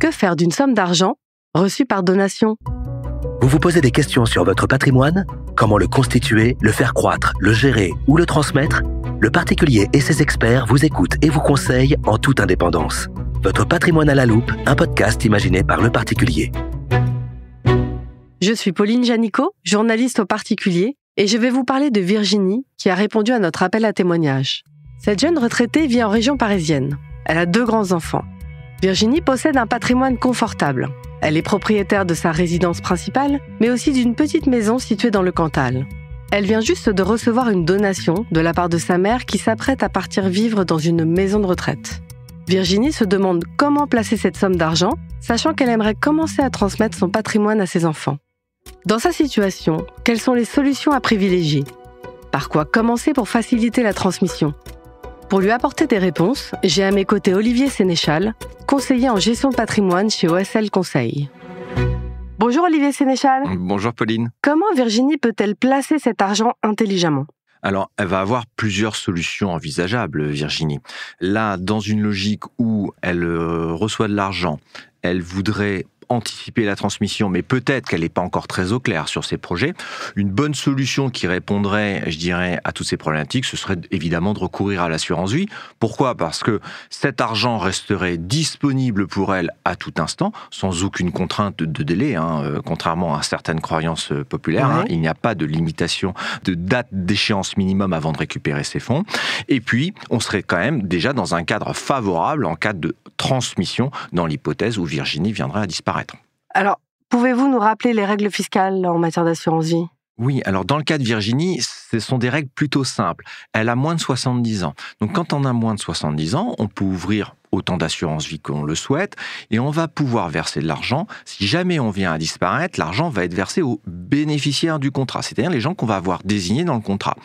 Que faire d'une somme d'argent reçue par donation ? Vous vous posez des questions sur votre patrimoine ? Comment le constituer, le faire croître, le gérer ou le transmettre ? Le particulier et ses experts vous écoutent et vous conseillent en toute indépendance. Votre patrimoine à la loupe, un podcast imaginé par Le Particulier. Je suis Pauline Janicot, journaliste au Particulier, et je vais vous parler de Virginie, qui a répondu à notre appel à témoignage. Cette jeune retraitée vit en région parisienne. Elle a 2 grands-enfants. Virginie possède un patrimoine confortable. Elle est propriétaire de sa résidence principale, mais aussi d'une petite maison située dans le Cantal. Elle vient juste de recevoir une donation de la part de sa mère qui s'apprête à partir vivre dans une maison de retraite. Virginie se demande comment placer cette somme d'argent, sachant qu'elle aimerait commencer à transmettre son patrimoine à ses enfants. Dans sa situation, quelles sont les solutions à privilégier ? Par quoi commencer pour faciliter la transmission ? Pour lui apporter des réponses, j'ai à mes côtés Olivier Sénéchal, conseiller en gestion de patrimoine chez OSL Conseil. Bonjour Olivier Sénéchal. Bonjour Pauline. Comment Virginie peut-elle placer cet argent intelligemment ? Alors, elle va avoir plusieurs solutions envisageables, Virginie. Là, dans une logique où elle reçoit de l'argent, elle voudrait anticiper la transmission, mais peut-être qu'elle n'est pas encore très au clair sur ses projets. Une bonne solution qui répondrait, je dirais, à toutes ces problématiques, ce serait évidemment de recourir à l'assurance vie. Pourquoi ? Parce que cet argent resterait disponible pour elle à tout instant, sans aucune contrainte de délai, contrairement à certaines croyances populaires. Il n'y a pas de limitation de date d'échéance minimum avant de récupérer ses fonds. Et puis, on serait quand même déjà dans un cadre favorable en cas de transmission, dans l'hypothèse où Virginie viendrait à disparaître. Alors, pouvez-vous nous rappeler les règles fiscales en matière d'assurance vie ? Oui, alors dans le cas de Virginie, ce sont des règles plutôt simples. Elle a moins de 70 ans. Donc quand on a moins de 70 ans, on peut ouvrir autant d'assurance vie qu'on le souhaite et on va pouvoir verser de l'argent. Si jamais on vient à disparaître, l'argent va être versé aux bénéficiaires du contrat, c'est-à-dire les gens qu'on va avoir désignés dans le contrat.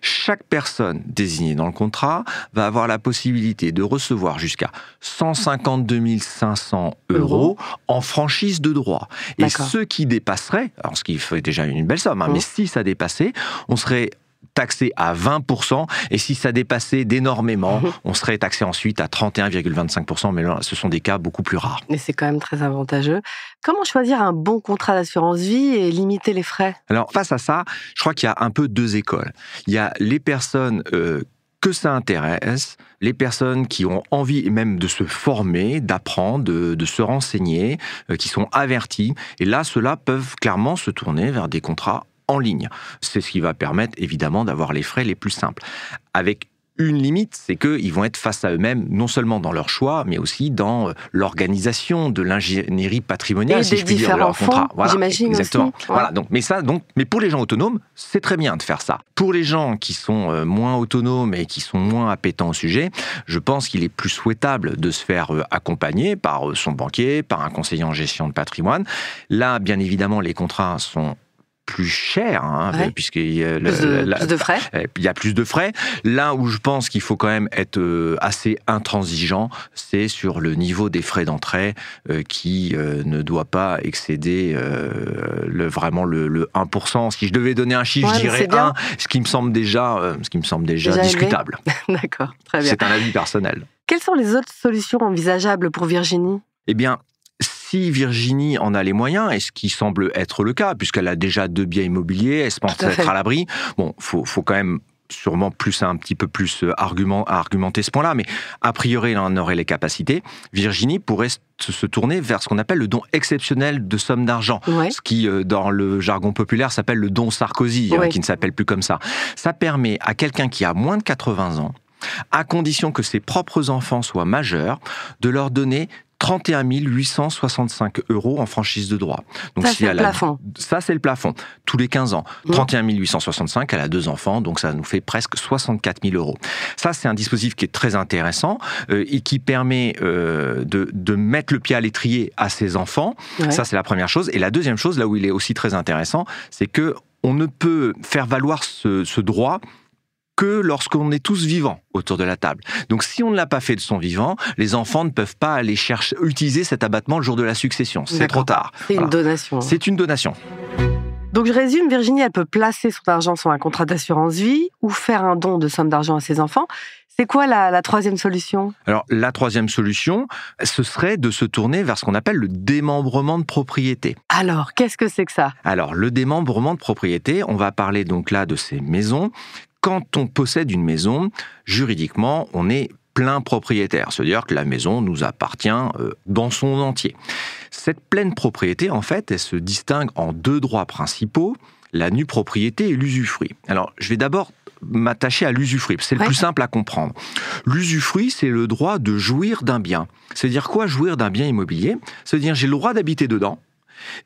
Chaque personne désignée dans le contrat va avoir la possibilité de recevoir jusqu'à 152 500 € en franchise de droit. Et ceux qui dépasseraient, alors ce qui fait déjà une belle somme, mais si ça dépassait, on serait taxé à 20%, et si ça dépassait d'énormément, on serait taxé ensuite à 31,25%, mais là, ce sont des cas beaucoup plus rares. Mais c'est quand même très avantageux. Comment choisir un bon contrat d'assurance vie et limiter les frais ? Alors, face à ça, je crois qu'il y a un peu 2 écoles. Il y a les personnes que ça intéresse, les personnes qui ont envie même de se former, d'apprendre, de se renseigner, qui sont averties, et là, ceux-là peuvent clairement se tourner vers des contrats en ligne. C'est ce qui va permettre évidemment d'avoir les frais les plus simples. Avec une limite, c'est qu'ils vont être face à eux-mêmes, non seulement dans leur choix, mais aussi dans l'organisation de l'ingénierie patrimoniale, et si je puis dire, de leur contrat. Voilà, j'imagine exactement. Aussi. Voilà, mais pour les gens autonomes, c'est très bien de faire ça. Pour les gens qui sont moins autonomes et qui sont moins appétents au sujet, je pense qu'il est plus souhaitable de se faire accompagner par son banquier, par un conseiller en gestion de patrimoine. Là, bien évidemment, les contrats sont plus cher, puisqu'il y a plus de frais. Il y a plus de frais. Là où je pense qu'il faut quand même être assez intransigeant, c'est sur le niveau des frais d'entrée qui ne doit pas excéder vraiment le 1%. Si je devais donner un chiffre, je dirais 1, ce qui me semble déjà discutable. D'accord, très bien. C'est un avis personnel. Quelles sont les autres solutions envisageables pour Virginie ? Eh bien, si Virginie en a les moyens, et ce qui semble être le cas, puisqu'elle a déjà 2 biens immobiliers, elle se pense être à l'abri, faut quand même sûrement un petit peu plus argumenter ce point-là, mais a priori, elle en aurait les capacités. Virginie pourrait se tourner vers ce qu'on appelle le don exceptionnel de somme d'argent, ce qui, dans le jargon populaire, s'appelle le don Sarkozy, qui ne s'appelle plus comme ça. Ça permet à quelqu'un qui a moins de 80 ans, à condition que ses propres enfants soient majeurs, de leur donner 31 865 € en franchise de droit. Donc, ça, c'est le plafond. Ça, c'est le plafond. Tous les 15 ans. 31 865, elle a 2 enfants, donc ça nous fait presque 64 000 €. Ça, c'est un dispositif qui est très intéressant et qui permet de mettre le pied à l'étrier à ses enfants. Ça, c'est la première chose. Et la deuxième chose, là où il est aussi très intéressant, c'est que on ne peut faire valoir ce droit que lorsqu'on est tous vivants autour de la table. Donc si on ne l'a pas fait de son vivant, les enfants ne peuvent pas aller utiliser cet abattement le jour de la succession. C'est trop tard. C'est une donation. C'est une donation. Donc je résume, Virginie, elle peut placer son argent sur un contrat d'assurance vie ou faire un don de somme d'argent à ses enfants. C'est quoi la troisième solution ? Alors, la troisième solution, ce serait de se tourner vers ce qu'on appelle le démembrement de propriété. Alors, qu'est-ce que c'est que ça ? Alors, le démembrement de propriété, on va parler donc là de ces maisons. Quand on possède une maison, juridiquement, on est plein propriétaire, c'est-à-dire que la maison nous appartient dans son entier. Cette pleine propriété, en fait, elle se distingue en deux droits principaux, la nue propriété et l'usufruit. Alors, je vais d'abord m'attacher à l'usufruit, c'est le plus simple à comprendre. L'usufruit, c'est le droit de jouir d'un bien. C'est-à-dire quoi, jouir d'un bien immobilier ? C'est-à-dire j'ai le droit d'habiter dedans,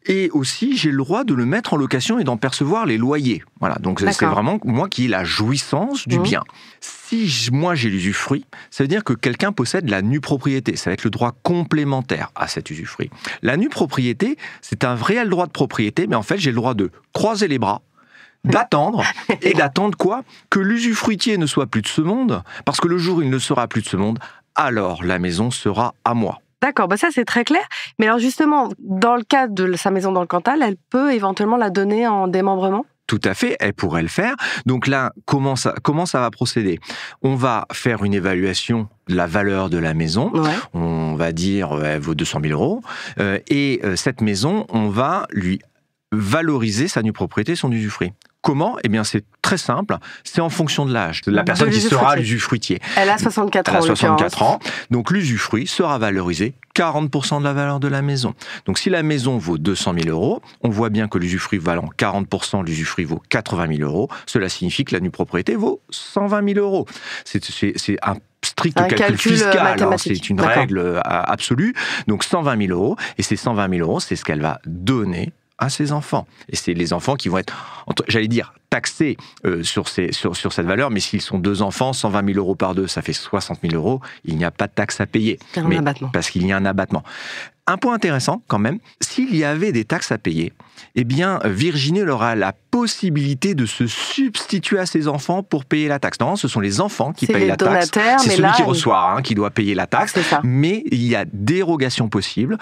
et aussi, j'ai le droit de le mettre en location et d'en percevoir les loyers. Voilà, donc c'est vraiment moi qui ai la jouissance du bien. Si moi j'ai l'usufruit, ça veut dire que quelqu'un possède la nue propriété. Ça va être le droit complémentaire à cet usufruit. La nue propriété, c'est un réel droit de propriété, mais en fait, j'ai le droit de croiser les bras, d'attendre, et d'attendre quoi ? Que l'usufruitier ne soit plus de ce monde, parce que le jour où il ne sera plus de ce monde, alors la maison sera à moi. D'accord, ça c'est très clair. Mais alors justement, dans le cas de sa maison dans le Cantal, elle peut éventuellement la donner en démembrement ? Tout à fait, elle pourrait le faire. Donc là, comment ça va procéder ? On va faire une évaluation de la valeur de la maison. On va dire, elle vaut 200 000 euros. Et cette maison, on va lui valoriser sa nue propriété, son usufruit. Comment ? Eh bien, c'est très simple. C'est en fonction de l'âge de la personne qui sera l'usufruitier. Elle a 64 ans. Elle a 64 ans. Donc, l'usufruit sera valorisé 40% de la valeur de la maison. Donc, si la maison vaut 200 000 euros, on voit bien que l'usufruit valant 40%, l'usufruit vaut 80 000 euros. Cela signifie que la nue propriété vaut 120 000 euros. C'est un strict calcul fiscal, c'est une règle absolue. Donc, 120 000 euros. Et ces 120 000 euros, c'est ce qu'elle va donner à ses enfants. Et c'est les enfants qui vont être, j'allais dire, taxés sur cette valeur, mais s'ils sont 2 enfants, 120 000 euros par 2, ça fait 60 000 euros, il n'y a pas de taxe à payer. Parce qu'il y a un abattement. Un point intéressant, quand même, s'il y avait des taxes à payer, eh bien, Virginie aura la possibilité de se substituer à ses enfants pour payer la taxe. Non, ce sont les enfants qui payent la taxe. C'est celui qui reçoit qui doit payer la taxe. Mais il y a dérogation possible.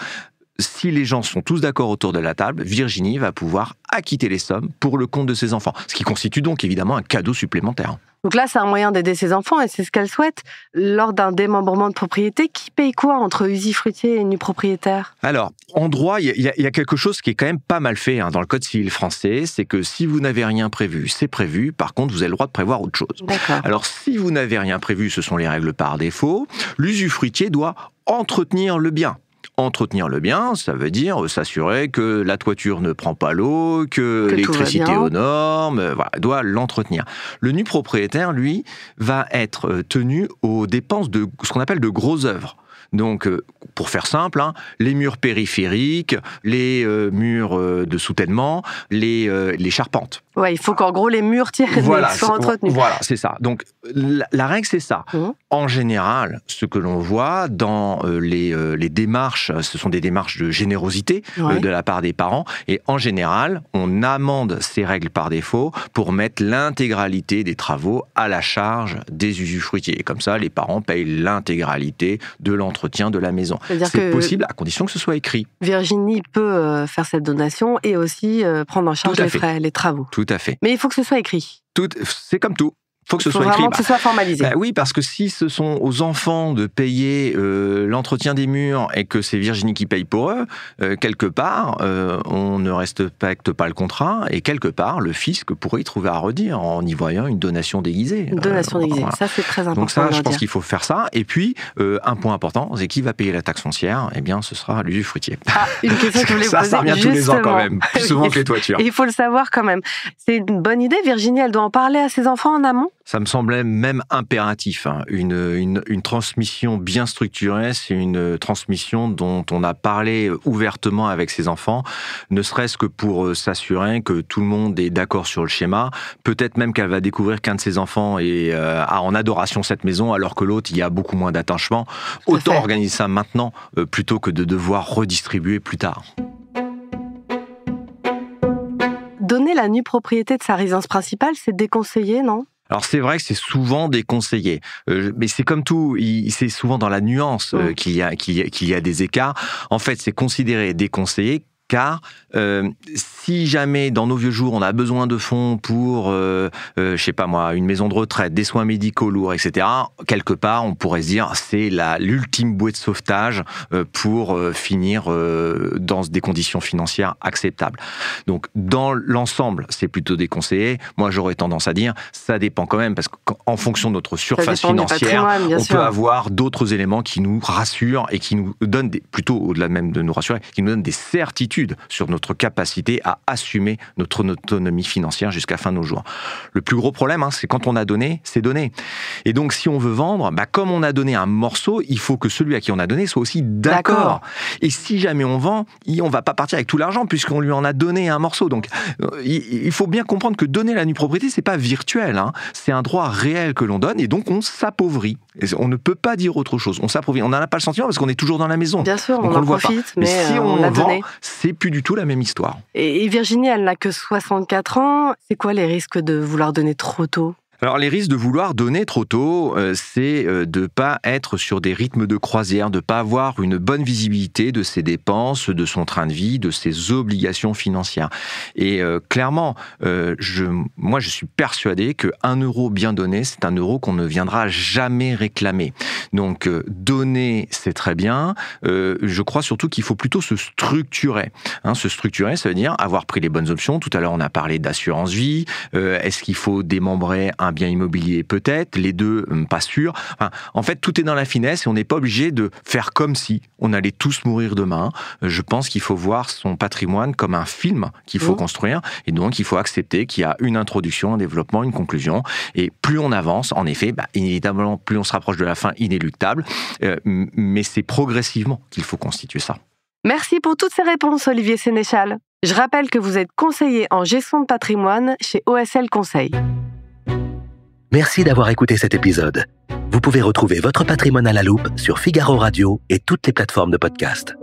Si les gens sont tous d'accord autour de la table, Virginie va pouvoir acquitter les sommes pour le compte de ses enfants. Ce qui constitue donc évidemment un cadeau supplémentaire. Donc là, c'est un moyen d'aider ses enfants et c'est ce qu'elle souhaite. Lors d'un démembrement de propriété, qui paye quoi entre usufruitier et nue propriétaire ? Alors, en droit, il y a quelque chose qui est quand même pas mal fait dans le Code civil français, c'est que si vous n'avez rien prévu, c'est prévu. Par contre, vous avez le droit de prévoir autre chose. D'accord. Alors, si vous n'avez rien prévu, ce sont les règles par défaut. L'usufruitier doit entretenir le bien. Entretenir le bien, ça veut dire s'assurer que la toiture ne prend pas l'eau, que l'électricité est aux normes, doit l'entretenir. Le nu propriétaire, lui, va être tenu aux dépenses de ce qu'on appelle de grosses œuvres. Donc, pour faire simple, les murs périphériques, les murs de soutènement, les charpentes. Ouais, il faut qu'en gros les murs tiennent et soient entretenus. Voilà, c'est ça. Donc, la règle, c'est ça. En général, ce que l'on voit dans les démarches, ce sont des démarches de générosité de la part des parents. Et en général, on amende ces règles par défaut pour mettre l'intégralité des travaux à la charge des usufruitiers. Et comme ça, les parents payent l'intégralité de l'entretien de la maison. C'est possible à condition que ce soit écrit. Virginie peut faire cette donation et aussi prendre en charge les frais, les travaux. Tout à fait. Mais il faut que ce soit écrit. C'est comme tout. Il faut que ce soit vraiment écrit. Que ce soit formalisé. Oui, parce que si ce sont aux enfants de payer l'entretien des murs et que c'est Virginie qui paye pour eux, quelque part, on ne respecte pas le contrat et quelque part, le fisc pourrait y trouver à redire en y voyant une donation déguisée. Une donation déguisée, voilà. Ça c'est très important. Donc ça, je pense qu'il faut faire ça. Et puis, un point important, c'est qui va payer la taxe foncière ? Eh bien, ce sera l'usufruitier. Une question que je voulais poser. Ça revient tous les ans quand même, plus souvent que les toitures. Il faut le savoir quand même. C'est une bonne idée, Virginie, elle doit en parler à ses enfants en amont ? Ça me semblait même impératif. Une transmission bien structurée, c'est une transmission dont on a parlé ouvertement avec ses enfants, ne serait-ce que pour s'assurer que tout le monde est d'accord sur le schéma. Peut-être même qu'elle va découvrir qu'un de ses enfants a en adoration cette maison, alors que l'autre, il y a beaucoup moins d'attachement. Autant organiser ça maintenant, plutôt que de devoir redistribuer plus tard. Donner la nue propriété de sa résidence principale, c'est déconseillé, non ? Alors c'est vrai que c'est souvent déconseillé, mais c'est comme tout, c'est souvent dans la nuance qu'il y a des écarts. En fait, c'est considéré déconseillé car si jamais dans nos vieux jours on a besoin de fonds pour, je sais pas moi, une maison de retraite, des soins médicaux lourds, etc., quelque part on pourrait se dire c'est l'ultime bouée de sauvetage pour finir dans des conditions financières acceptables. Donc dans l'ensemble, c'est plutôt déconseillé. Moi j'aurais tendance à dire ça dépend quand même, parce qu'en fonction de notre surface financière, on peut avoir d'autres éléments qui nous rassurent et qui nous donnent plutôt au-delà même de nous rassurer, qui nous donnent des certitudes sur notre capacité à assumer notre autonomie financière jusqu'à la fin de nos jours. Le plus gros problème, c'est quand on a donné, c'est donné. Et donc, si on veut vendre, comme on a donné un morceau, il faut que celui à qui on a donné soit aussi d'accord. Et si jamais on vend, on va pas partir avec tout l'argent puisqu'on lui en a donné un morceau. Donc, il faut bien comprendre que donner la nue-propriété, c'est pas virtuel. C'est un droit réel que l'on donne et donc on s'appauvrit. Et on ne peut pas dire autre chose. On s'appauvrit. On n'en a pas le sentiment parce qu'on est toujours dans la maison. Bien sûr, donc on en profite, mais si on l'a vend, donné. C'est plus du tout la même histoire. Et Virginie, elle n'a que 64 ans. C'est quoi les risques de vouloir donner trop tôt ? Alors, les risques de vouloir donner trop tôt, c'est de ne pas être sur des rythmes de croisière, de ne pas avoir une bonne visibilité de ses dépenses, de son train de vie, de ses obligations financières. Et clairement, moi, je suis persuadé que 1 euro bien donné, c'est 1 euro qu'on ne viendra jamais réclamer. Donc, donner, c'est très bien. Je crois surtout qu'il faut plutôt se structurer. Se structurer, ça veut dire avoir pris les bonnes options. Tout à l'heure, on a parlé d'assurance vie. Est-ce qu'il faut démembrer un bien immobilier? Peut-être. Les deux, pas sûr. En fait, tout est dans la finesse et on n'est pas obligé de faire comme si on allait tous mourir demain. Je pense qu'il faut voir son patrimoine comme un film qu'il faut construire. Et donc, il faut accepter qu'il y a une introduction, un développement, une conclusion. Et plus on avance, en effet, inévitablement, plus on se rapproche de la fin, inéluctable. Mais c'est progressivement qu'il faut constituer ça. Merci pour toutes ces réponses, Olivier Sénéchal. Je rappelle que vous êtes conseiller en gestion de patrimoine chez OSL Conseil. Merci d'avoir écouté cet épisode. Vous pouvez retrouver votre patrimoine à la loupe sur Figaro Radio et toutes les plateformes de podcast.